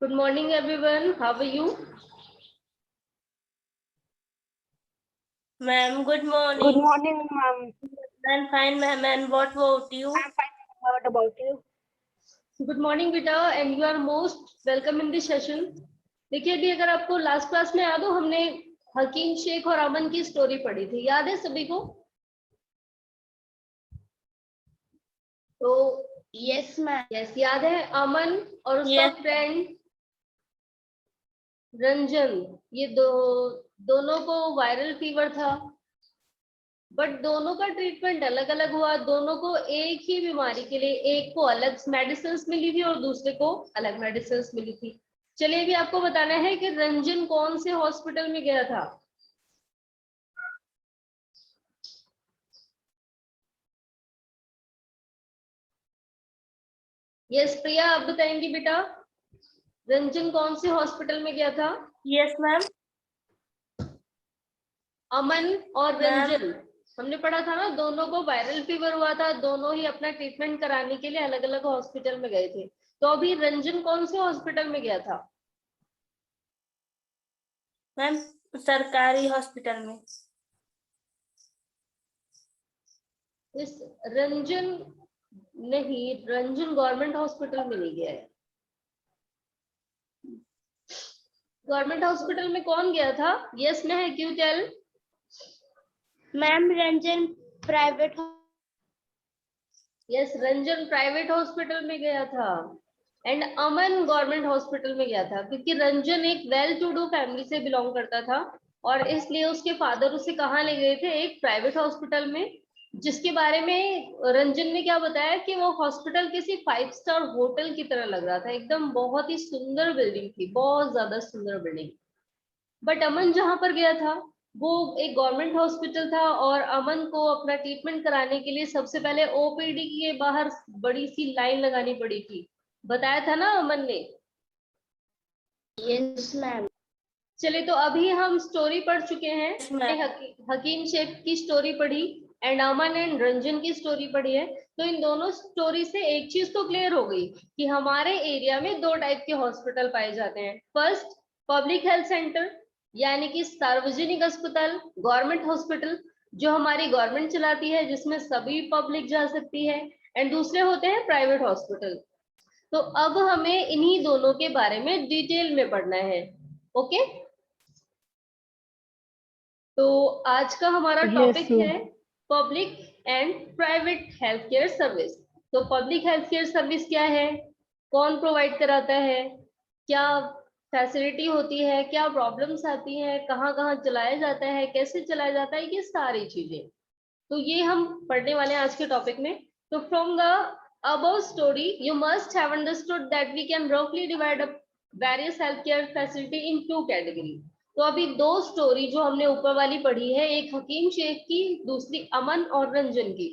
Good morning, everyone. How are you? Ma'am, good morning. Good morning, ma'am. I'm fine, ma'am. And what about you? I'm fine. What about you? Good morning, बेटा, and you are most welcome in this session. देखिए, अभी अगर आपको last class में याद हो, हमने हकीम शेख और अमन की स्टोरी पढ़ी थी, याद है सभी को? तो Yes, ma'am. यस, याद है। अमन और उसका Yes. फ्रेंड रंजन, ये दोनों को वायरल फीवर था, बट दोनों का ट्रीटमेंट अलग अलग हुआ। दोनों को एक ही बीमारी के लिए एक को अलग मेडिसिन मिली थी और दूसरे को अलग मेडिसिन मिली थी। चलिए, अभी आपको बताना है कि रंजन कौन से हॉस्पिटल में गया था। यस प्रिया, आप बताएंगी बेटा, रंजन कौन से हॉस्पिटल में गया था? Yes, ma'am. अमन और Ma'am. रंजन, हमने पढ़ा था ना, दोनों को वायरल फीवर हुआ था, दोनों ही अपना ट्रीटमेंट कराने के लिए अलग अलग हॉस्पिटल में गए थे। तो अभी रंजन कौन से हॉस्पिटल में गया था? मैम, सरकारी हॉस्पिटल में। इस रंजन नहीं, रंजन गवर्नमेंट हॉस्पिटल में नहीं गया है। गवर्नमेंट हॉस्पिटल में कौन गया था? यस मैं है, क्यों tell? Ma'am, Ranjan private. Yes, Ranjan private hospital में गया था एंड अमन गवर्नमेंट हॉस्पिटल में गया था, क्योंकि रंजन एक वेल टू डू फैमिली से बिलोंग करता था और इसलिए उसके फादर उसे कहाँ ले गए थे? एक प्राइवेट हॉस्पिटल में, जिसके बारे में रंजन ने क्या बताया कि वो हॉस्पिटल किसी 5 स्टार होटल की तरह लग रहा था, एकदम बहुत ही सुंदर बिल्डिंग थी, बहुत ज्यादा सुंदर बिल्डिंग। बट अमन जहां पर गया था वो एक गवर्नमेंट हॉस्पिटल था और अमन को अपना ट्रीटमेंट कराने के लिए सबसे पहले ओपीडी के बाहर बड़ी सी लाइन लगानी पड़ी थी, बताया था ना अमन ने? Yes ma'am. चलिए, तो अभी हम स्टोरी पढ़ चुके हैं। Yes, ma'am. हकीम शेख की स्टोरी पढ़ी एंड अमन एंड रंजन की स्टोरी पढ़ी है। तो इन दोनों स्टोरी से एक चीज तो क्लियर हो गई कि हमारे एरिया में दो टाइप के हॉस्पिटल पाए जाते हैं। फर्स्ट, पब्लिक हेल्थ सेंटर, यानी कि सार्वजनिक अस्पताल, गवर्नमेंट हॉस्पिटल, जो हमारी गवर्नमेंट चलाती है, जिसमें सभी पब्लिक जा सकती है। एंड दूसरे होते हैं प्राइवेट हॉस्पिटल। तो अब हमें इन्हीं दोनों के बारे में डिटेल में पढ़ना है। ओके, तो आज का हमारा टॉपिक है public and private health care service. तो पब्लिक हेल्थ केयर सर्विस क्या है, कौन प्रोवाइड कराता है, क्या फैसिलिटी होती है, क्या प्रॉब्लम्स आती है, कहाँ कहाँ चलाया जाता है, कैसे चलाया जाता है, ये सारी चीजें तो ये हम पढ़ने वाले हैं आज के टॉपिक में। तो from the above story you must have understood that we can roughly divide up various healthcare facility in two category। तो अभी दो स्टोरी जो हमने ऊपर वाली पढ़ी है, एक हकीम शेख की, दूसरी अमन और रंजन की।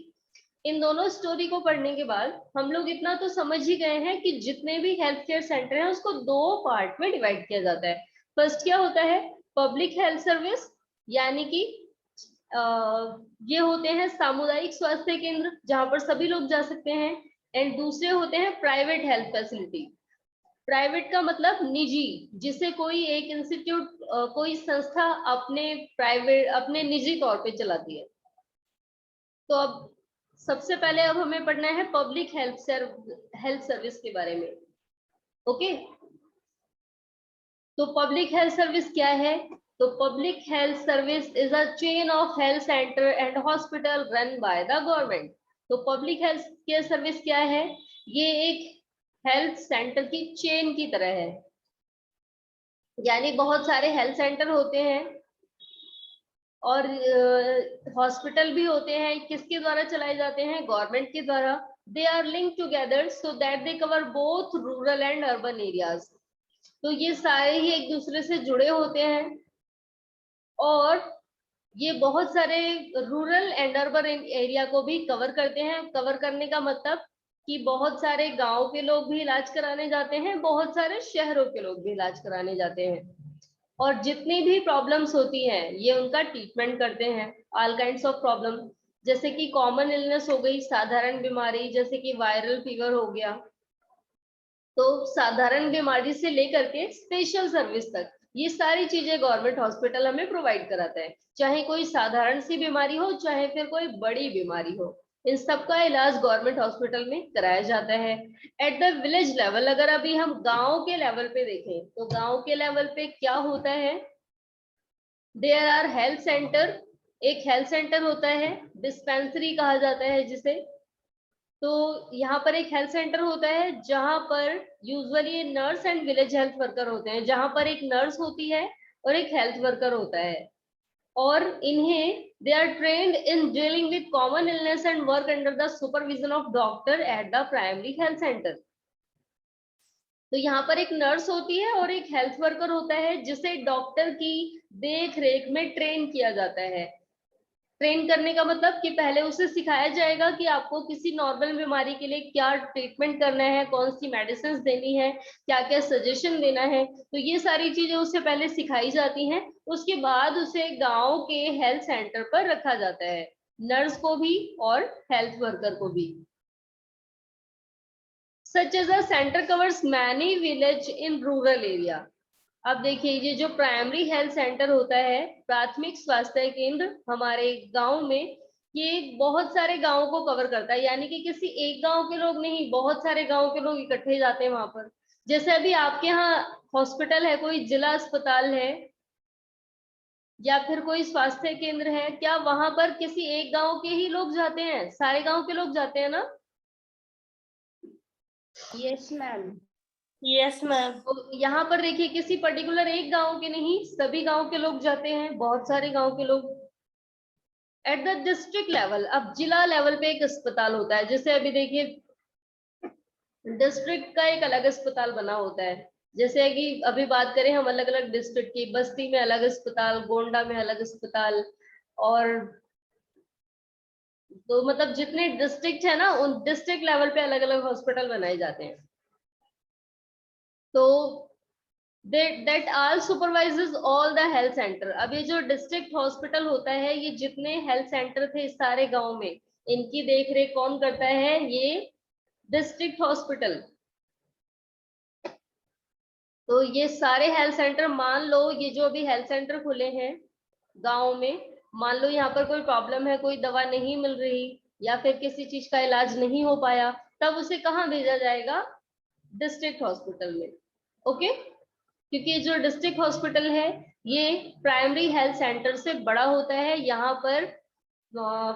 इन दोनों स्टोरी को पढ़ने के बाद हम लोग इतना तो समझ ही गए हैं कि जितने भी हेल्थ केयर सेंटर हैं उसको दो पार्ट में डिवाइड किया जाता है। फर्स्ट क्या होता है? पब्लिक हेल्थ सर्विस, यानी कि ये होते हैं सामुदायिक स्वास्थ्य केंद्र जहां पर सभी लोग जा सकते हैं। एंड दूसरे होते हैं प्राइवेट हेल्थ फैसिलिटी। प्राइवेट का मतलब निजी, जिसे कोई एक इंस्टीट्यूट, कोई संस्था अपने निजी तौर पे चलाती है। तो अब सबसे पहले अब हमें पढ़ना है पब्लिक हेल्थ सर्विस के बारे में। ओके, तो पब्लिक हेल्थ सर्विस क्या है? तो public health service is a chain of health centre and hospital run by the government. तो पब्लिक हेल्थ केयर सर्विस क्या है? ये एक हेल्थ सेंटर की चेन की तरह है, यानी बहुत सारे हेल्थ सेंटर होते हैं और हॉस्पिटल भी होते हैं। किसके द्वारा चलाए जाते हैं? गवर्नमेंट के द्वारा। They are link together so that they cover both rural and urban areas. तो ये सारे ही एक दूसरे से जुड़े होते हैं और ये बहुत सारे रूरल एंड अर्बन एरिया को भी कवर करते हैं। कवर करने का मतलब कि बहुत सारे गांव के लोग भी इलाज कराने जाते हैं, बहुत सारे शहरों के लोग भी इलाज कराने जाते हैं और जितनी भी प्रॉब्लम्स होती हैं ये उनका ट्रीटमेंट करते हैं। ऑल काइंड्स ऑफ प्रॉब्लम, जैसे कि कॉमन इलनेस हो गई, साधारण बीमारी जैसे कि वायरल फीवर हो गया, तो साधारण बीमारी से लेकर के स्पेशल सर्विस तक ये सारी चीजें गवर्नमेंट हॉस्पिटल हमें प्रोवाइड कराता है, चाहे कोई साधारण सी बीमारी हो चाहे फिर कोई बड़ी बीमारी हो, इन सबका इलाज गवर्नमेंट हॉस्पिटल में कराया जाता है। एट द विलेज लेवल, अगर अभी हम गांव के लेवल पे देखें तो गांव के लेवल पे क्या होता है, देयर आर हेल्थ सेंटर, एक हेल्थ सेंटर होता है, डिस्पेंसरी कहा जाता है जिसे। तो यहाँ पर एक हेल्थ सेंटर होता है जहां पर usually nurse and village health worker होते हैं, जहां पर एक नर्स होती है और एक हेल्थ वर्कर होता है, और इन्हें they are trained in dealing with common illness and work under the supervision of doctor at the primary health centre. तो यहाँ पर एक नर्स होती है और एक हेल्थ वर्कर होता है जिसे डॉक्टर की देख रेख में ट्रेन किया जाता है। ट्रेन करने का मतलब कि पहले उसे सिखाया जाएगा कि आपको किसी नॉर्मल बीमारी के लिए क्या ट्रीटमेंट करना है, कौन सी मेडिसिन देनी है, क्या क्या सजेशन देना है, तो ये सारी चीजें उससे पहले सिखाई जाती हैं। उसके बाद उसे गांव के हेल्थ सेंटर पर रखा जाता है, नर्स को भी और हेल्थ वर्कर को भी। Such as a center covers many village in rural area। अब देखिए ये जो प्राइमरी हेल्थ सेंटर होता है, प्राथमिक स्वास्थ्य केंद्र हमारे गांव में, ये बहुत सारे गांवों को कवर करता है, यानी कि किसी एक गांव के लोग नहीं, बहुत सारे गांव के लोग इकट्ठे जाते हैं वहां पर। जैसे अभी आपके यहाँ हॉस्पिटल है, कोई जिला अस्पताल है या फिर कोई स्वास्थ्य केंद्र है, क्या वहां पर किसी एक गांव के ही लोग जाते हैं, सारे गांव के लोग जाते हैं ना? Yes ma'am. Yes ma'am. तो यहाँ पर देखिए किसी पर्टिकुलर एक गांव के नहीं, सभी गांव के लोग जाते हैं, बहुत सारे गांव के लोग। एट द डिस्ट्रिक्ट लेवल, अब जिला लेवल पे एक अस्पताल होता है, जैसे अभी देखिए डिस्ट्रिक्ट का एक अलग अस्पताल बना होता है, जैसे कि अभी बात करें हम अलग अलग डिस्ट्रिक्ट की, बस्ती में अलग अस्पताल, गोंडा में अलग अस्पताल, और तो मतलब जितने डिस्ट्रिक्ट है ना उन डिस्ट्रिक्ट लेवल पे अलग अलग हॉस्पिटल बनाए जाते हैं। तो that all supervises all the health center। अब ये जो डिस्ट्रिक्ट हॉस्पिटल होता है, ये जितने हेल्थ सेंटर थे इस सारे गांव में, इनकी देख रेख कौन करता है? ये डिस्ट्रिक्ट हॉस्पिटल। तो ये सारे हेल्थ सेंटर, मान लो ये जो अभी हेल्थ सेंटर खुले हैं गांव में, मान लो यहाँ पर कोई प्रॉब्लम है, कोई दवा नहीं मिल रही या फिर किसी चीज का इलाज नहीं हो पाया, तब उसे कहाँ भेजा जाएगा? डिस्ट्रिक्ट हॉस्पिटल में। ओके, क्योंकि जो डिस्ट्रिक्ट हॉस्पिटल है ये प्राइमरी हेल्थ सेंटर से बड़ा होता है, यहाँ पर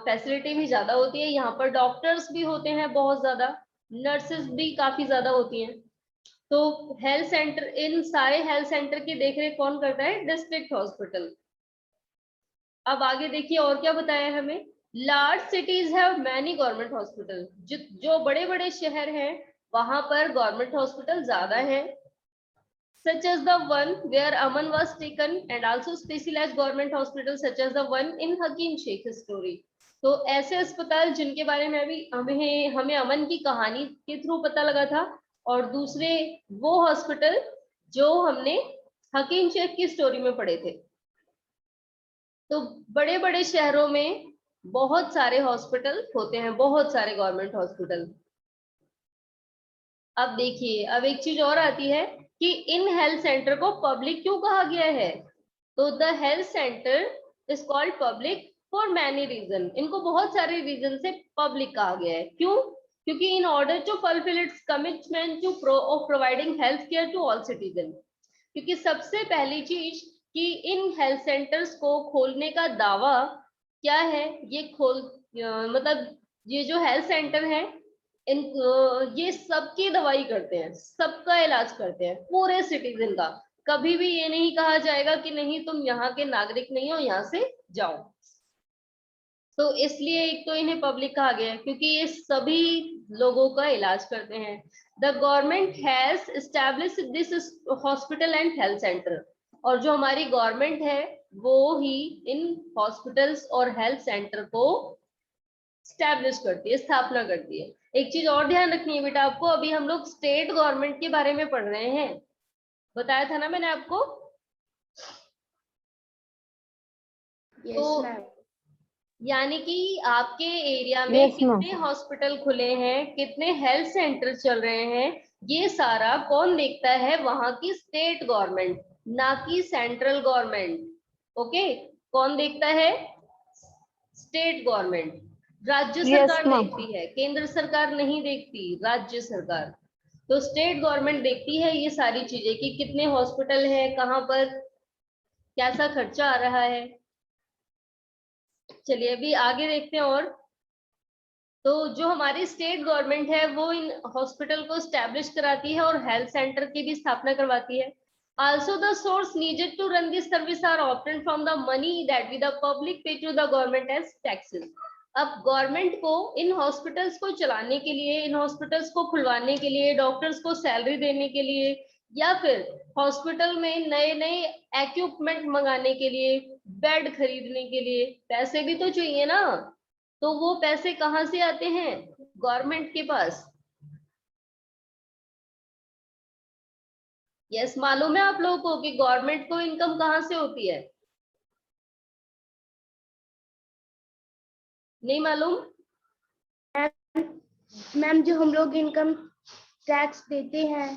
फैसिलिटी भी ज्यादा होती है, यहाँ पर डॉक्टर्स भी होते हैं बहुत ज्यादा, नर्सेस भी काफी ज्यादा होती हैं। तो हेल्थ सेंटर, इन सारे हेल्थ सेंटर की देखरेख कौन करता है? District hospital. अब आगे देखिए और क्या बताया है हमें, large cities have many government hospital. जो बड़े बड़े शहर हैं वहां पर गवर्नमेंट हॉस्पिटल ज्यादा है, such as the one where Aman was taken, and also specialized government hospital such as the one in Hakim Sheikh story। तो ऐसे अस्पताल जिनके बारे में अभी हमें अमन की कहानी के थ्रू पता लगा था, और दूसरे वो हॉस्पिटल जो हमने हकीम शेख की स्टोरी में पढ़े थे। तो बड़े बड़े शहरों में बहुत सारे हॉस्पिटल होते हैं, बहुत सारे गवर्नमेंट हॉस्पिटल। अब देखिए अब एक चीज और आती है कि इन हेल्थ सेंटर को पब्लिक क्यों कहा गया है? तो the health centre is called public for many reason. इनको बहुत सारे रीजन से पब्लिक कहा गया है। क्यों? क्योंकि in order to fulfil its commitment to providing health care to all citizen. क्योंकि सबसे पहली चीज कि इन हेल्थ सेंटर्स को खोलने का दावा क्या है, ये मतलब ये जो हेल्थ सेंटर है ये सबकी दवाई करते हैं, सबका इलाज करते हैं, पूरे सिटीजन का। कभी भी ये नहीं कहा जाएगा कि नहीं तुम यहाँ के नागरिक नहीं हो, यहाँ से जाओ। तो इसलिए एक तो इन्हें पब्लिक कहा गया है क्योंकि ये सभी लोगों का इलाज करते हैं। The government has established this hospital and health centre. और जो हमारी गवर्नमेंट है वो ही इन हॉस्पिटल्स और हेल्थ सेंटर को स्टैब्लिश करती है, स्थापना करती है। एक चीज और ध्यान रखनी है बेटा आपको, अभी हम लोग स्टेट गवर्नमेंट के बारे में पढ़ रहे हैं, बताया था ना मैंने आपको। तो यानी कि आपके एरिया में कितने हॉस्पिटल खुले हैं, कितने हेल्थ सेंटर चल रहे हैं, ये सारा कौन देखता है? वहां की स्टेट गवर्नमेंट, ना कि सेंट्रल गवर्नमेंट। ओके, कौन देखता है? State government. राज्य Yes, सरकार ma'am. देखती है, केंद्र सरकार नहीं देखती, राज्य सरकार। तो स्टेट गवर्नमेंट देखती है ये सारी चीजें कि कितने हॉस्पिटल है, कहाँ पर कैसा खर्चा आ रहा है। चलिए अभी आगे देखते हैं। और तो जो हमारी स्टेट गवर्नमेंट है वो इन हॉस्पिटल को स्टैब्लिश कराती है और हेल्थ सेंटर की भी स्थापना करवाती है। Also the source needed to run this service are obtained from the money that we the public pay to the government as taxes. अब गवर्नमेंट को इन हॉस्पिटल्स को चलाने के लिए, इन हॉस्पिटल्स को खुलवाने के लिए, डॉक्टर्स को सैलरी देने के लिए, या फिर हॉस्पिटल में नए नए इक्विपमेंट मंगाने के लिए, बेड खरीदने के लिए पैसे भी तो चाहिए ना। तो वो पैसे कहाँ से आते हैं? गवर्नमेंट के पास। यस, मालूम है आप लोगों को कि गवर्नमेंट को इनकम कहाँ से होती है? नहीं मालूम? मैम जो हम लोग इनकम टैक्स देते हैं।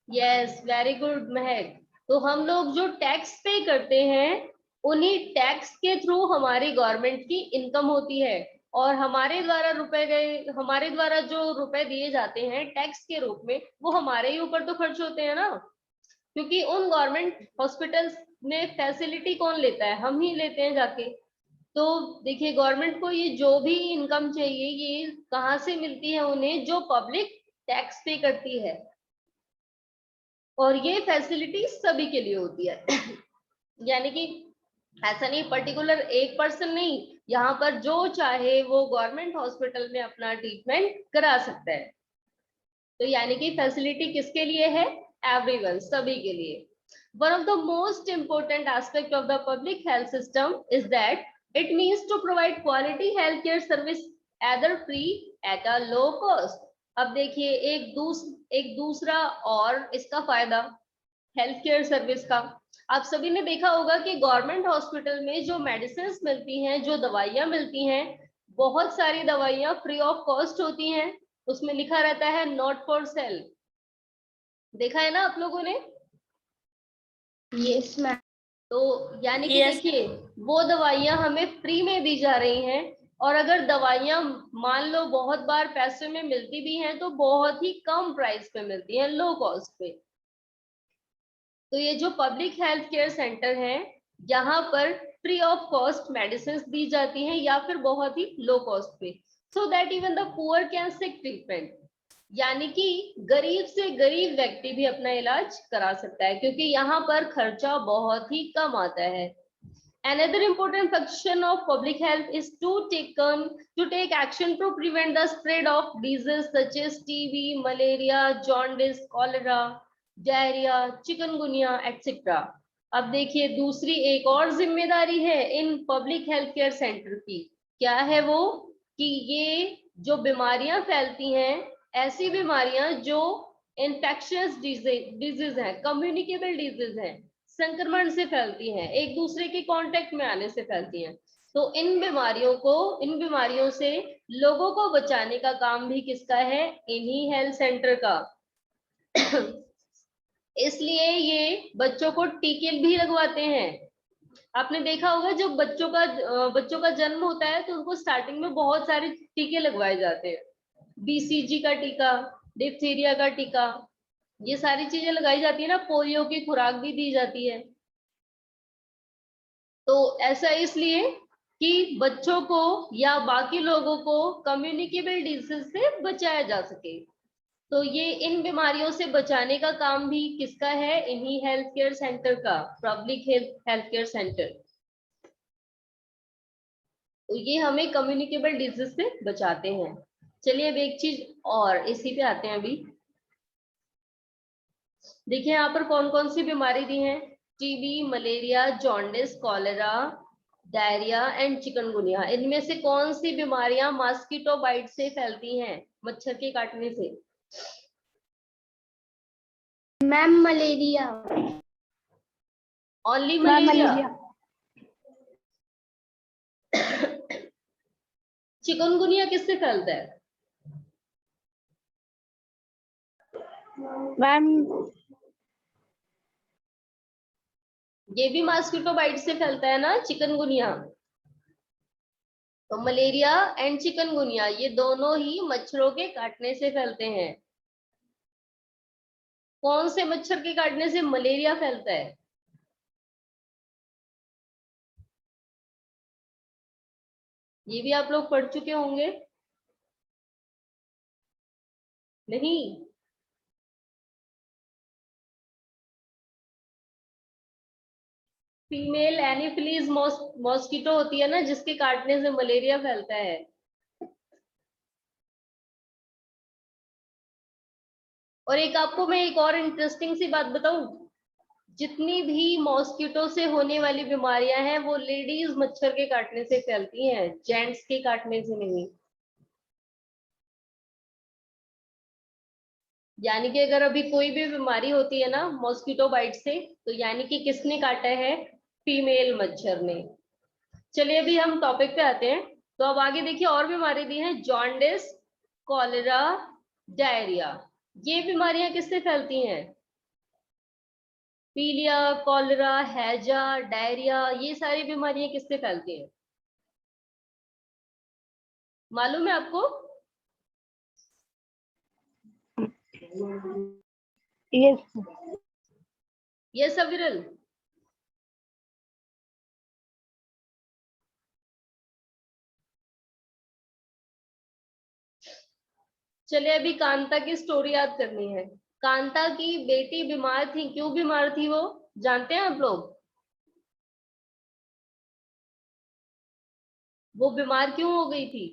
यस, वेरी गुड महक। तो हम लोग जो टैक्स पे करते हैं, उन्हीं टैक्स के थ्रू हमारी गवर्नमेंट की इनकम होती है। और हमारे द्वारा रुपए गए, हमारे द्वारा जो रुपए दिए जाते हैं टैक्स के रूप में, वो हमारे ही ऊपर तो खर्च होते हैं ना। क्योंकि उन गवर्नमेंट हॉस्पिटल्स में फैसिलिटी कौन लेता है? हम ही लेते हैं जाके। तो देखिए, गवर्नमेंट को ये जो भी इनकम चाहिए ये कहाँ से मिलती है? उन्हें जो पब्लिक टैक्स पे करती है। और ये फैसिलिटी सभी के लिए होती है यानी कि ऐसा नहीं पर्टिकुलर एक पर्सन नहीं, यहाँ पर जो चाहे वो गवर्नमेंट हॉस्पिटल में अपना ट्रीटमेंट करा सकता है। तो यानी कि फैसिलिटी किसके लिए है? एवरीवन, सभी के लिए। One of the most important aspect of the public health system is that it means to provide quality healthcare service either free at a low cost. अब देखिए एक दूसरा और इसका फायदा हेल्थ केयर सर्विस का। आप सभी ने देखा होगा कि गवर्नमेंट हॉस्पिटल में जो मेडिसिन मिलती हैं, जो दवाइयाँ मिलती हैं, बहुत सारी दवाइयाँ फ्री ऑफ कॉस्ट होती हैं। उसमें लिखा रहता है नॉट फॉर सेल। देखा है ना आप लोगों ने? Yes ma'am. तो यानी कि Yes. देखिए, वो दवाइयाँ हमें फ्री में दी जा रही हैं। और अगर दवाइयाँ मान लो बहुत बार पैसे में मिलती भी हैं तो बहुत ही कम प्राइस पे मिलती हैं, लो कॉस्ट पे। तो ये जो पब्लिक हेल्थ केयर सेंटर है, यहाँ पर फ्री ऑफ कॉस्ट मेडिसिन दी जाती हैं या फिर बहुत ही लो कॉस्ट पे, so that even the poor can seek treatment. यानी कि गरीब से गरीब व्यक्ति भी अपना इलाज करा सकता है, क्योंकि यहाँ पर खर्चा बहुत ही कम आता है। Another important function of public health is to take action to prevent the spread of diseases such as TB, malaria, jaundice, cholera, diarrhoea, chikungunya etc. अब देखिए, दूसरी एक और जिम्मेदारी है in public health care centre की। क्या है वो? कि ये जो बीमारियां फैलती हैं, ऐसी बीमारियां जो इन्फेक्शियस डिजीज है, कम्युनिकेबल डिजीज है, संक्रमण से फैलती हैं, एक दूसरे के कांटेक्ट में आने से फैलती हैं। तो इन बीमारियों से लोगों को बचाने का काम भी किसका है? इन्हीं हेल्थ सेंटर का इसलिए ये बच्चों को टीके भी लगवाते हैं। आपने देखा होगा जब बच्चों का जन्म होता है तो उनको स्टार्टिंग में बहुत सारे टीके लगवाए जाते हैं। बीसीजी का टीका, डिप्थीरिया का टीका, ये सारी चीजें लगाई जाती है ना। पोलियो की खुराक भी दी जाती है। तो ऐसा इसलिए कि बच्चों को या बाकी लोगों को कम्युनिकेबल डिजीज से बचाया जा सके। तो ये इन बीमारियों से बचाने का काम भी किसका है? इन्हीं हेल्थ केयर सेंटर का, पब्लिक हेल्थ केयर सेंटर। तो ये हमें कम्युनिकेबल डिजीज से बचाते हैं। चलिए अब एक चीज और इसी पे आते हैं। अभी देखिए यहाँ पर कौन कौन सी बीमारी दी है? TB, malaria, jaundice, cholera, diarrhoea and chikungunya. इनमें से कौन सी बीमारियां मॉस्किटो बाइट से फैलती हैं, मच्छर के काटने से? Ma'am malaria. Only Ma'am, malaria? malaria. Chikungunya किससे फैलता है? मैम ये भी मॉस्किटो बाइट से फैलता है ना, चिकनगुनिया। तो मलेरिया एंड चिकनगुनिया ये दोनों ही मच्छरों के काटने से फैलते हैं। कौन से मच्छर के काटने से मलेरिया फैलता है? ये भी आप लोग पढ़ चुके होंगे। नहीं, फीमेल एनीफिलीज मॉस्किटो होती है ना, जिसके काटने से मलेरिया फैलता है। और एक आपको मैं एक और इंटरेस्टिंग सी बात बताऊं, जितनी भी मॉस्किटो से होने वाली बीमारियां हैं वो लेडीज मच्छर के काटने से फैलती हैं, जेंट्स के काटने से नहीं। यानी कि अगर अभी कोई भी बीमारी होती है ना मॉस्किटो बाइट से, तो यानी कि किसने काटा है? फीमेल मच्छर ने। चलिए अभी हम टॉपिक पे आते हैं। तो अब आगे देखिए और बीमारी दी है, जॉन्डिस, कॉलेरा, डायरिया। ये बीमारियां किससे फैलती हैं? पीलिया, कॉलेरा, हैजा, डायरिया, ये सारी बीमारियां किससे फैलती हैं? मालूम है आपको? यस यस अविरल। चलिए अभी कांता की स्टोरी याद करनी है। कांता की बेटी बीमार थी, क्यों बीमार थी वो जानते हैं आप लोग? वो बीमार क्यों हो गई थी?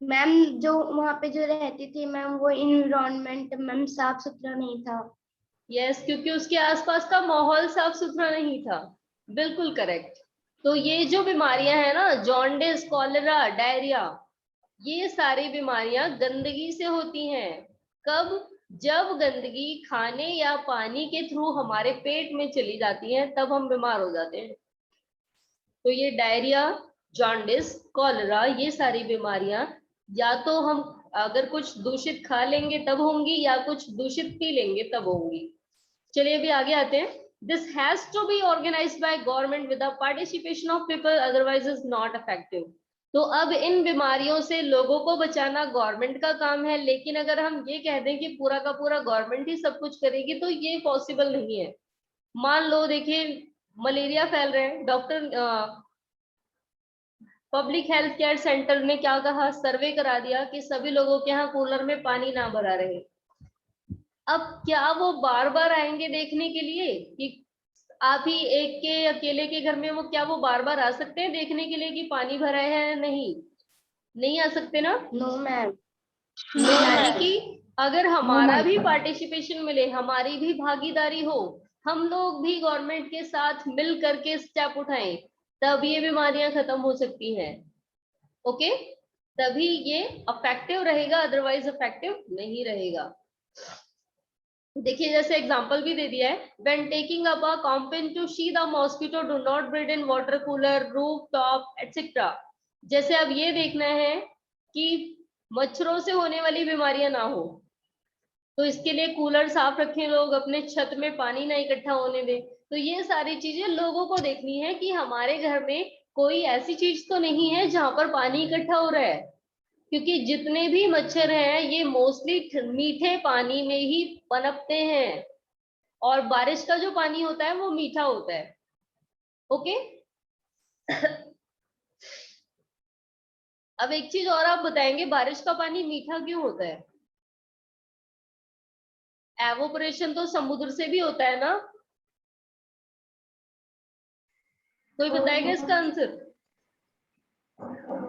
मैम जो वहाँ पे जो रहती थी मैम, वो इन्विरोनमेंट मैम साफ सुथरा नहीं था। यस, क्योंकि उसके आसपास का माहौल साफ सुथरा नहीं था। बिल्कुल करेक्ट। तो ये जो बीमारियां हैं ना, जॉन्डिस, कॉलेरा, डायरिया, ये सारी बीमारियां गंदगी से होती हैं। कब? जब गंदगी खाने या पानी के थ्रू हमारे पेट में चली जाती है, तब हम बीमार हो जाते हैं। तो ये डायरिया, जॉन्डिस, कॉलेरा, ये सारी बीमारियां या तो हम अगर कुछ दूषित खा लेंगे तब होंगी, या कुछ दूषित पी लेंगे तब होंगी। चलिए अभी आगे आते हैं। This has to be organised by government with the participation of people, otherwise is not effective. तो अब इन बीमारियों से लोगों को बचाना गवर्नमेंट का काम है, लेकिन अगर हम ये कह दें कि पूरा का पूरा गवर्नमेंट ही सब कुछ करेगी तो ये पॉसिबल नहीं है। मान लो देखिए, मलेरिया फैल रहा है, doctor public health care centre ने क्या कहा, सर्वे करा दिया कि सभी लोगों के यहाँ कूलर में पानी ना भरा रहे। अब क्या वो बार बार आएंगे देखने के लिए कि आप ही एक के अकेले के घर में, वो क्या वो बार बार आ सकते हैं देखने के लिए कि पानी भरा है या नहीं? नहीं आ सकते ना। No ma'am. यानी कि अगर हमारा भी पार्टिसिपेशन मिले, हमारी भी भागीदारी हो, हम लोग भी गवर्नमेंट के साथ मिल करके स्टेप उठाएं, तब ये बीमारियां खत्म हो सकती हैं। ओके, तभी ये इफेक्टिव रहेगा, अदरवाइज इफेक्टिव नहीं रहेगा। देखिए जैसे एग्जांपल भी दे दिया है, when taking up a campaign to see the mosquito do not breed in water cooler, roof top etcetera. जैसे अब ये देखना है कि मच्छरों से होने वाली बीमारियां ना हो, तो इसके लिए कूलर साफ रखें लोग, अपने छत में पानी ना इकट्ठा होने दें। तो ये सारी चीजें लोगों को देखनी है कि हमारे घर में कोई ऐसी चीज तो नहीं है जहां पर पानी इकट्ठा हो रहा है, क्योंकि जितने भी मच्छर हैं ये मोस्टली मीठे पानी में ही पनपते हैं, और बारिश का जो पानी होता है वो मीठा होता है। ओके। अब एक चीज और आप बताएंगे, बारिश का पानी मीठा क्यों होता है? एवोपरेशन तो समुद्र से भी होता है ना, कोई बताएगा इसका आंसर?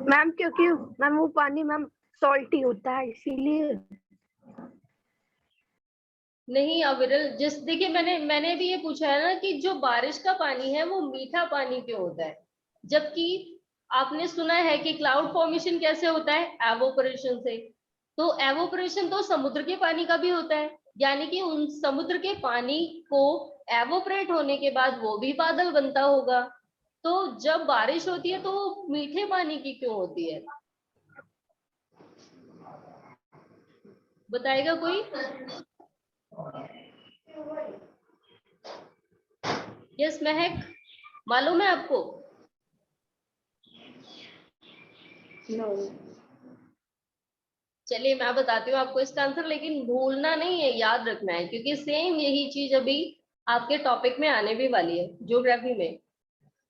मैम क्योंकि मैम वो पानी मैम सॉल्टी होता है इसीलिए। नहीं अविरल, जिस देखिए मैंने भी ये पूछा है ना कि जो बारिश का पानी है वो मीठा पानी क्यों होता है, जबकि आपने सुना है कि क्लाउड फॉर्मेशन कैसे होता है? एवोपरेशन से। तो एवोपरेशन तो समुद्र के पानी का भी होता है, यानी कि उन समुद्र के पानी को एवोपरेट होने के बाद वो भी बादल बनता होगा। तो जब बारिश होती है तो वो मीठे पानी की क्यों होती है? बताएगा कोई? यस महक, मालूम है आपको? नो। चलिए मैं बताती हूँ आपको इसका आंसर, लेकिन भूलना नहीं है, याद रखना है, क्योंकि सेम यही चीज अभी आपके टॉपिक में आने भी वाली है ज्योग्राफी में।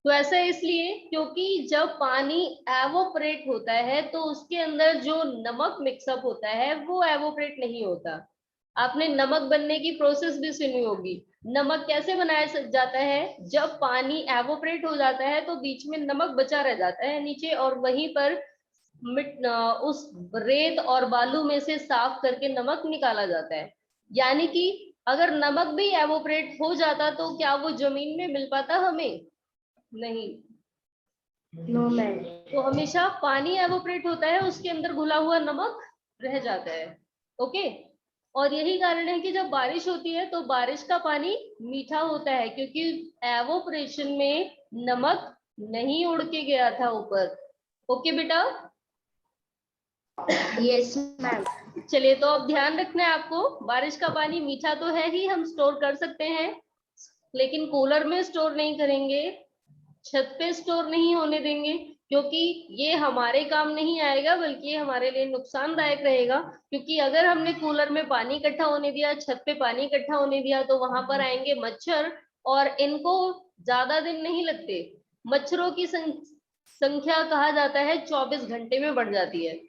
तो ऐसा इसलिए क्योंकि जब पानी एवोपरेट होता है तो उसके अंदर जो नमक मिक्सअप होता है वो एवोपरेट नहीं होता। आपने नमक बनने की प्रोसेस भी सुनी होगी। नमक कैसे बनाया जाता है? जब पानी एवोपरेट हो जाता है तो बीच में नमक बचा रह जाता है नीचे, और वहीं पर उस रेत और बालू में से साफ करके नमक निकाला जाता है। यानी कि अगर नमक भी एवोपरेट हो जाता तो क्या वो जमीन में मिल पाता हमें? नहीं। No ma'am. तो हमेशा पानी एवोपरेट होता है, उसके अंदर घुला हुआ नमक रह जाता है। ओके। और यही कारण है कि जब बारिश होती है तो बारिश का पानी मीठा होता है, क्योंकि एवोपरेशन में नमक नहीं उड़ के गया था ऊपर। ओके बेटा? Yes ma'am. चलिए, तो अब ध्यान रखना है आपको, बारिश का पानी मीठा तो है ही, हम स्टोर कर सकते हैं, लेकिन कूलर में स्टोर नहीं करेंगे, छत पे स्टोर नहीं होने देंगे, क्योंकि ये हमारे काम नहीं आएगा, बल्कि ये हमारे लिए नुकसानदायक रहेगा। क्योंकि अगर हमने कूलर में पानी इकट्ठा होने दिया, छत पे पानी इकट्ठा होने दिया, तो वहां पर आएंगे मच्छर, और इनको ज्यादा दिन नहीं लगते। मच्छरों की संख्या कहा जाता है 24 घंटे में बढ़ जाती है।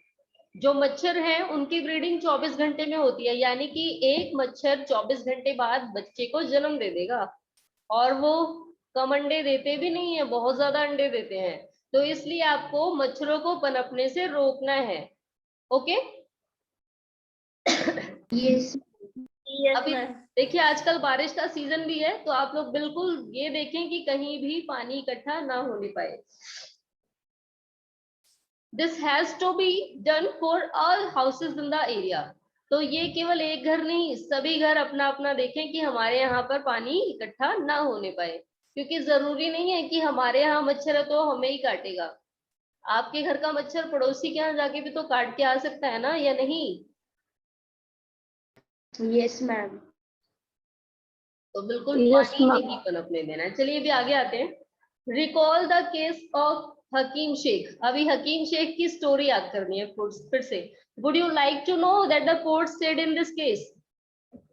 जो मच्छर हैं उनकी ब्रीडिंग 24 घंटे में होती है, यानी कि एक मच्छर 24 घंटे बाद बच्चे को जन्म दे देगा। और वो कम अंडे देते भी नहीं है, बहुत ज्यादा अंडे देते हैं। तो इसलिए आपको मच्छरों को पनपने से रोकना है। ओके। यस। अभी देखिए, आजकल बारिश का सीजन भी है, तो आप लोग बिल्कुल ये देखें कि कहीं भी पानी इकट्ठा ना होने पाए। This has to be done for all houses in the area. तो ये केवल एक घर नहीं, सभी घर अपना अपना देखें कि हमारे यहाँ पर पानी इकट्ठा ना होने पाए, क्योंकि जरूरी नहीं है कि हमारे यहाँ मच्छर है तो हमें ही काटेगा। आपके घर का मच्छर पड़ोसी के यहाँ जाके भी तो काट के आ सकता है ना, या नहीं? Yes ma'am. तो बिल्कुल यस पानी मैम। नहीं पनपने देना है। चलिए अभी आगे आते हैं। रिकॉल द केस ऑफ हकीम शेख। अभी हकीम शेख की स्टोरी याद करनी है फिर से। Would you like to know that the court said in this case?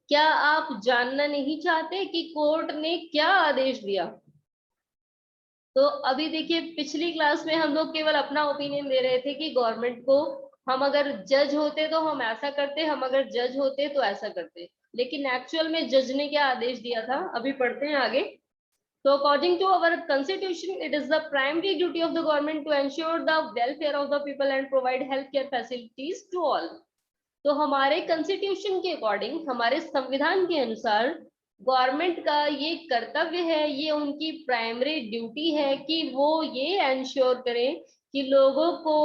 क्या आप जानना नहीं चाहते कि कोर्ट ने क्या आदेश दिया? तो अभी देखिए, पिछली क्लास में हम लोग केवल अपना ओपिनियन दे रहे थे कि गवर्नमेंट को, हम अगर जज होते तो हम ऐसा करते, हम अगर जज होते तो ऐसा करते, लेकिन एक्चुअल में जज ने क्या आदेश दिया था अभी पढ़ते हैं आगे। So according to our constitution, it is the primary duty of the government to ensure the welfare of the people and provide healthcare facilities to all. तो हमारे कंस्टिट्यूशन के अकॉर्डिंग, हमारे संविधान के अनुसार, गवर्नमेंट का ये कर्तव्य है, ये उनकी प्राइमरी ड्यूटी है कि वो ये एंश्योर करें कि लोगों को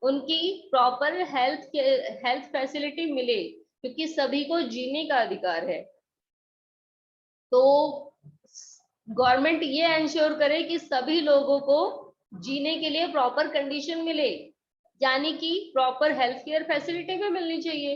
उनकी प्रॉपर हेल्थ फैसिलिटी मिले, क्योंकि सभी को जीने का अधिकार है। तो गवर्नमेंट ये एंश्योर करे कि सभी लोगों को जीने के लिए प्रॉपर कंडीशन मिले, यानी कि प्रॉपर हेल्थ केयर फैसिलिटी भी मिलनी चाहिए।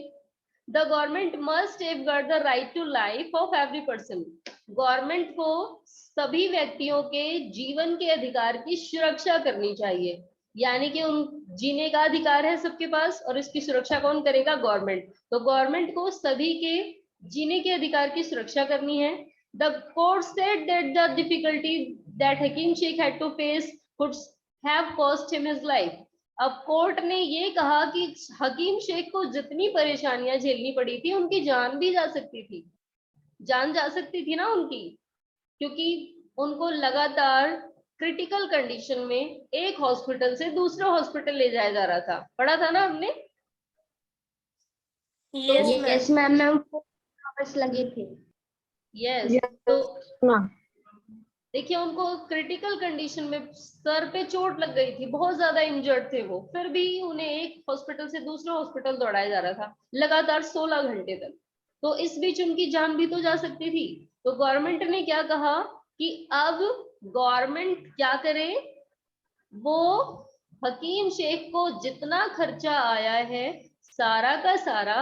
The government must safeguard the right to life of every person. Government को सभी व्यक्तियों के जीवन के अधिकार की सुरक्षा करनी चाहिए, यानी कि उन जीने का अधिकार है सबके पास, और इसकी सुरक्षा कौन करेगा? गवर्नमेंट। तो गवर्नमेंट को सभी के जीने के अधिकार की सुरक्षा करनी है। The court said that the difficulty that Hakim Sheikh had to face could have cost him his life. अब कोर्ट ने ये कहा कि हकीम शेख को जितनी परेशानियां झेलनी पड़ी थी, उनकी जान भी जा सकती थी, जान जा सकती थी ना उनकी, क्योंकि उनको लगातार क्रिटिकल कंडीशन में एक हॉस्पिटल से दूसरे हॉस्पिटल ले जाया जा रहा था। पढ़ा था ना हमने? Yes ma'am. मैम 4 आवर्स लगे थे। यस। तो देखिए, उनको क्रिटिकल कंडीशन में सर पे चोट लग गई थी, बहुत ज्यादा इंजर्ड थे वो, फिर भी उन्हें एक हॉस्पिटल से दूसरे हॉस्पिटल दौड़ाया जा रहा था लगातार 16 घंटे तक। तो इस बीच उनकी जान भी तो जा सकती थी। तो गवर्नमेंट ने क्या कहा कि अब गवर्नमेंट क्या करे, वो हकीम शेख को जितना खर्चा आया है सारा का सारा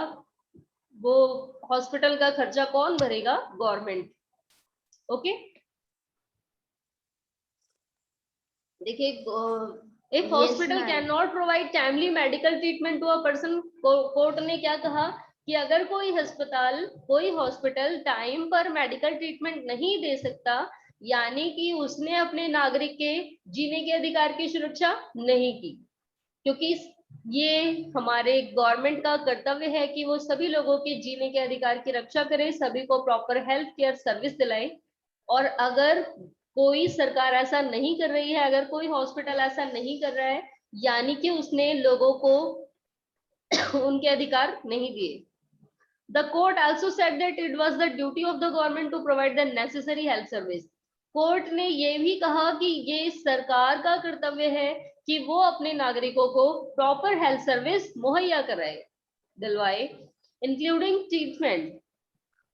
वो हॉस्पिटल का खर्चा कौन भरेगा? गवर्नमेंट। ओके, देखिए, if hospital can not provide timely medical treatment to a person, court ने क्या कहा कि अगर कोई हॉस्पिटल टाइम पर मेडिकल ट्रीटमेंट नहीं दे सकता, यानी कि उसने अपने नागरिक के जीने के अधिकार की सुरक्षा नहीं की, क्योंकि ये हमारे गवर्नमेंट का कर्तव्य है कि वो सभी लोगों के जीने के अधिकार की रक्षा करे, सभी को प्रॉपर हेल्थ केयर सर्विस दिलाए। और अगर कोई सरकार ऐसा नहीं कर रही है, अगर कोई हॉस्पिटल ऐसा नहीं कर रहा है, यानी कि उसने लोगों को उनके अधिकार नहीं दिए। The court also said that it was the duty of the government to provide the necessary health service. Court ने ये भी कहा कि ये सरकार का कर्तव्य है कि वो अपने नागरिकों को प्रॉपर हेल्थ सर्विस मुहैया कराए, दिलवाए, इंक्लूडिंग ट्रीटमेंट,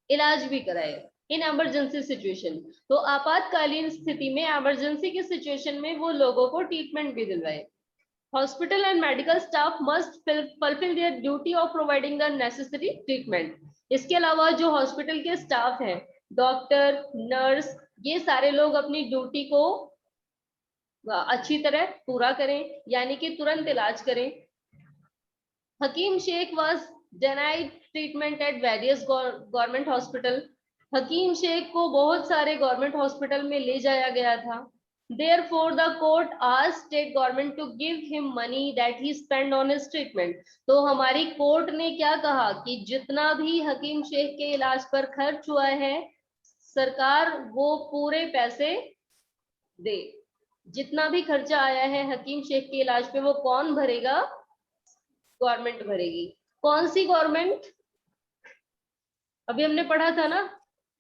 इलाज भी कराए इन इमरजेंसी सिचुएशन। तो आपातकालीन स्थिति में, इमरजेंसी की सिचुएशन में वो लोगों को ट्रीटमेंट भी दिलवाए। Hospital and medical staff must fulfill their duty of providing the necessary treatment. इसके अलावा जो हॉस्पिटल के स्टाफ हैं, डॉक्टर, नर्स, ये सारे लोग अपनी ड्यूटी को अच्छी तरह पूरा करें, यानी कि तुरंत इलाज करें। हकीम Sheikh was denied treatment at various government hospital. हकीम शेख को बहुत सारे गवर्नमेंट हॉस्पिटल में ले जाया गया था। Therefore, the court asked state government to give him money that he spent on his treatment. तो हमारी कोर्ट ने क्या कहा कि जितना भी हकीम शेख के इलाज पर खर्च हुआ है, सरकार वो पूरे पैसे दे। जितना भी खर्चा आया है हकीम शेख के इलाज पे, वो कौन भरेगा? गवर्नमेंट भरेगी। कौन सी गवर्नमेंट? अभी हमने पढ़ा था ना,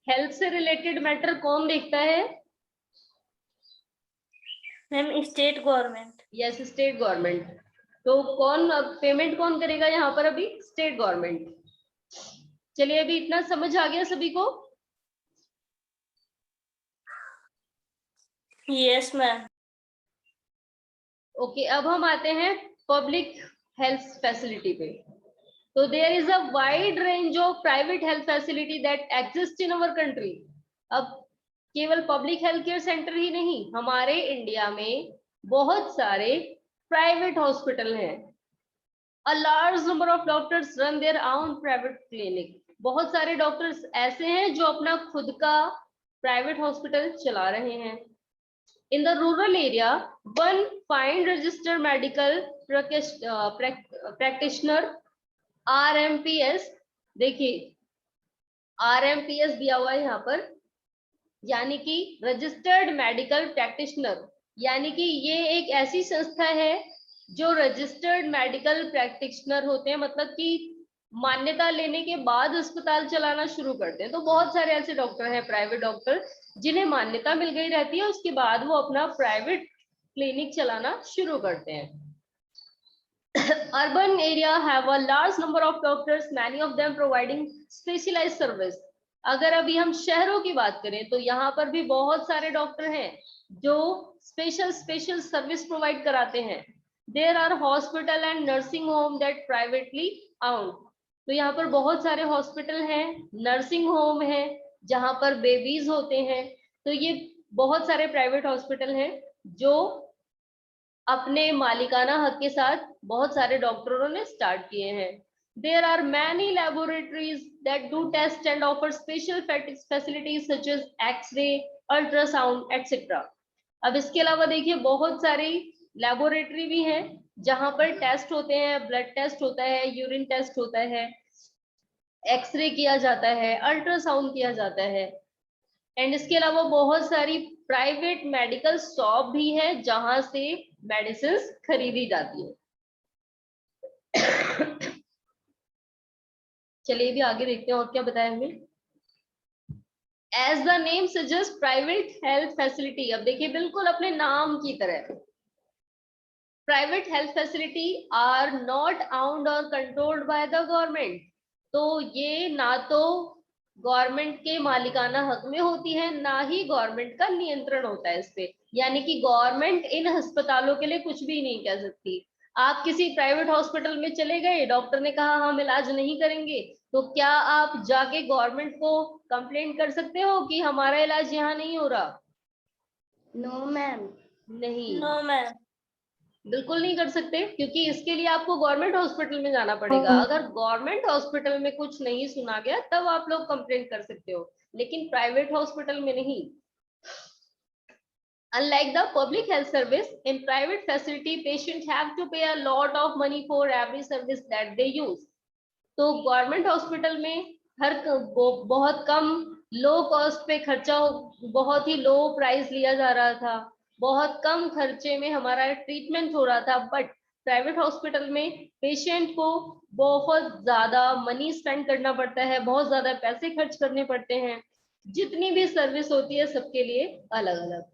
हेल्थ से रिलेटेड मैटर कौन देखता है? Ma'am state government. Yes, state government. तो कौन पेमेंट कौन करेगा यहाँ पर? अभी स्टेट गवर्नमेंट। चलिए, अभी इतना समझ आ गया सभी को? Yes ma'am. ओके, अब हम आते हैं पब्लिक हेल्थ फैसिलिटी पे। तो there is a wide range of private health facility that exist in our country. अब केवल पब्लिक हेल्थ केयर सेंटर ही नहीं, हमारे इंडिया में बहुत सारे प्राइवेट हॉस्पिटल हैं। A large number of doctors run their own private clinic. बहुत सारे डॉक्टर्स ऐसे हैं जो अपना खुद का प्राइवेट हॉस्पिटल चला रहे हैं। In the rural area, one fine registered medical practitioner RMPS, देखिए RMPS दिया हुआ है यहाँ पर, यानी कि रजिस्टर्ड मेडिकल प्रैक्टिशनर, यानी कि ये एक ऐसी संस्था है जो रजिस्टर्ड मेडिकल प्रैक्टिशनर होते हैं, मतलब कि मान्यता लेने के बाद अस्पताल चलाना शुरू करते हैं। तो बहुत सारे ऐसे डॉक्टर हैं, प्राइवेट डॉक्टर, जिन्हें मान्यता मिल गई रहती है, उसके बाद वो अपना प्राइवेट क्लिनिक चलाना शुरू करते हैं। Urban area have a large number of doctors, many of them providing specialized service. अगर अभी हम शहरों की बात करें तो यहाँ पर भी बहुत सारे डॉक्टर हैं जो स्पेशल सर्विस प्रोवाइड कराते हैं। There are hospital and nursing home that privately owned. तो यहाँ पर बहुत सारे हॉस्पिटल हैं, नर्सिंग होम है जहाँ पर बेबीज होते हैं। तो ये बहुत सारे प्राइवेट हॉस्पिटल हैं जो अपने मालिकाना हक के साथ बहुत सारे डॉक्टरों ने स्टार्ट किए हैं। There are many laboratories that do test and offer special facilities such as X-ray, ultrasound, etc. अब इसके अलावा देखिए बहुत सारी लैबोरेटरी भी हैं जहां पर टेस्ट होते हैं, ब्लड टेस्ट होता है, यूरिन टेस्ट होता है, एक्सरे किया जाता है, अल्ट्रासाउंड किया जाता है। एंड इसके अलावा बहुत सारी प्राइवेट मेडिकल शॉप भी है जहां से मेडिसिन खरीदी जाती है। चलिए भी आगे देखते हैं और क्या बताया हमें। As the name suggests, private health facility, अब देखिए बिल्कुल अपने नाम की तरह, private health facility are not owned or controlled by the government. तो ये ना तो गवर्नमेंट के मालिकाना हक में होती है, ना ही गवर्नमेंट का नियंत्रण होता है इस पे, यानी कि गवर्नमेंट इन अस्पतालों के लिए कुछ भी नहीं कह सकती। आप किसी प्राइवेट हॉस्पिटल में चले गए, डॉक्टर ने कहा हम इलाज नहीं करेंगे, तो क्या आप जाके गवर्नमेंट को कंप्लेंट कर सकते हो कि हमारा इलाज यहाँ नहीं हो रहा? No ma'am. नहीं, No, ma'am. बिल्कुल नहीं कर सकते, क्योंकि इसके लिए आपको गवर्नमेंट हॉस्पिटल में जाना पड़ेगा। अगर गवर्नमेंट हॉस्पिटल में कुछ नहीं सुना गया तब आप लोग कंप्लेंट कर सकते हो, लेकिन प्राइवेट हॉस्पिटल में नहीं। Unlike the public health service, in private facility, patients have to pay a lot of money for every service that they use. तो गवर्नमेंट हॉस्पिटल में बहुत कम लो कॉस्ट पे खर्चा, बहुत ही लो प्राइस लिया जा रहा था, बहुत कम खर्चे में हमारा ट्रीटमेंट हो रहा था। बट प्राइवेट हॉस्पिटल में पेशेंट को बहुत ज्यादा मनी स्पेंड करना पड़ता है, बहुत ज्यादा पैसे खर्च करने पड़ते हैं। जितनी भी सर्विस होती है सबके लिए अलग अलग।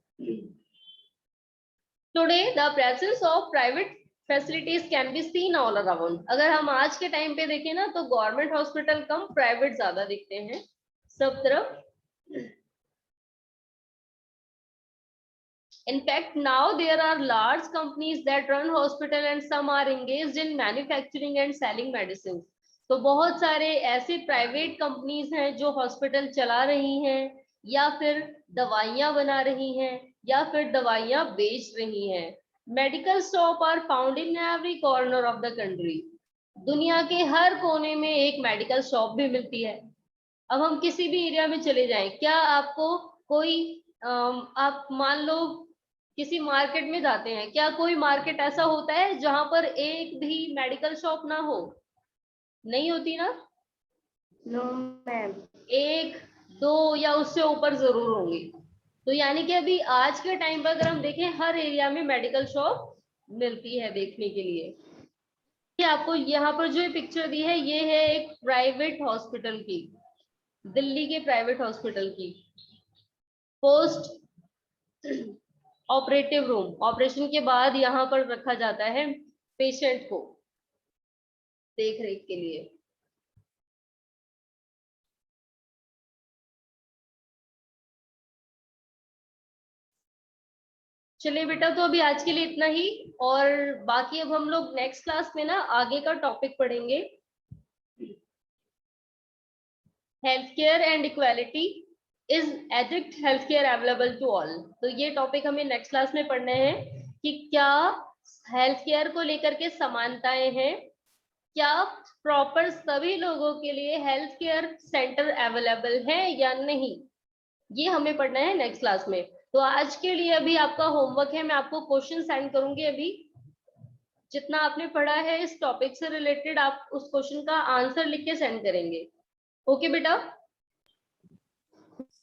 Today, the presence of private facilities can be seen all around. अगर हम आज के टाइम पे देखें ना, तो गवर्नमेंट हॉस्पिटल कम, प्राइवेट ज्यादा दिखते हैं सब तरफ। In fact, now there are large companies that run hospital and some are engaged in manufacturing and selling medicines. तो बहुत सारे ऐसे प्राइवेट कंपनीज हैं जो हॉस्पिटल चला रही हैं, या फिर दवाइयां बना रही हैं, या फिर दवाइयां बेच रही हैं। Medical shop are found in every corner of the country. दुनिया के हर कोने में एक मेडिकल शॉप भी मिलती है। अब हम किसी भी एरिया में चले जाएं, क्या आपको कोई आप मान लो किसी मार्केट में जाते हैं, क्या कोई मार्केट ऐसा होता है जहां पर एक भी मेडिकल शॉप ना हो? नहीं होती ना। No ma'am. एक दो या उससे ऊपर जरूर होंगे। तो यानी कि अभी आज के टाइम पर अगर हम देखें, हर एरिया में मेडिकल शॉप मिलती है देखने के लिए। कि आपको यहाँ पर जो पिक्चर दी है, ये है एक प्राइवेट हॉस्पिटल की, दिल्ली के प्राइवेट हॉस्पिटल की। पोस्ट ऑपरेटिव रूम, ऑपरेशन के बाद यहाँ पर रखा जाता है पेशेंट को देख रेख के लिए। चलिए बेटा, तो अभी आज के लिए इतना ही, और बाकी अब हम लोग नेक्स्ट क्लास में ना आगे का टॉपिक पढ़ेंगे, health care and equality, is adequate health care available to all. तो ये टॉपिक हमें नेक्स्ट क्लास में पढ़ने हैं कि क्या हेल्थ केयर को लेकर के समानताएं हैं, क्या प्रॉपर सभी लोगों के लिए हेल्थ केयर सेंटर अवेलेबल है या नहीं, ये हमें पढ़ना है नेक्स्ट क्लास में। तो आज के लिए अभी आपका होमवर्क है, मैं आपको क्वेश्चन सेंड करूंगी। अभी जितना आपने पढ़ा है इस टॉपिक से रिलेटेड, आप उस क्वेश्चन का आंसर लिख के सेंड करेंगे। ओके बेटा?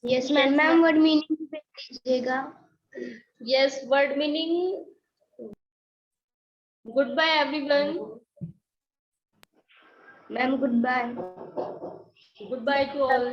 Yes ma'am. Ma'am word meaning पे कीजिएगा। Yes, word meaning. Good bye everyone. Ma'am good bye. Good bye to all.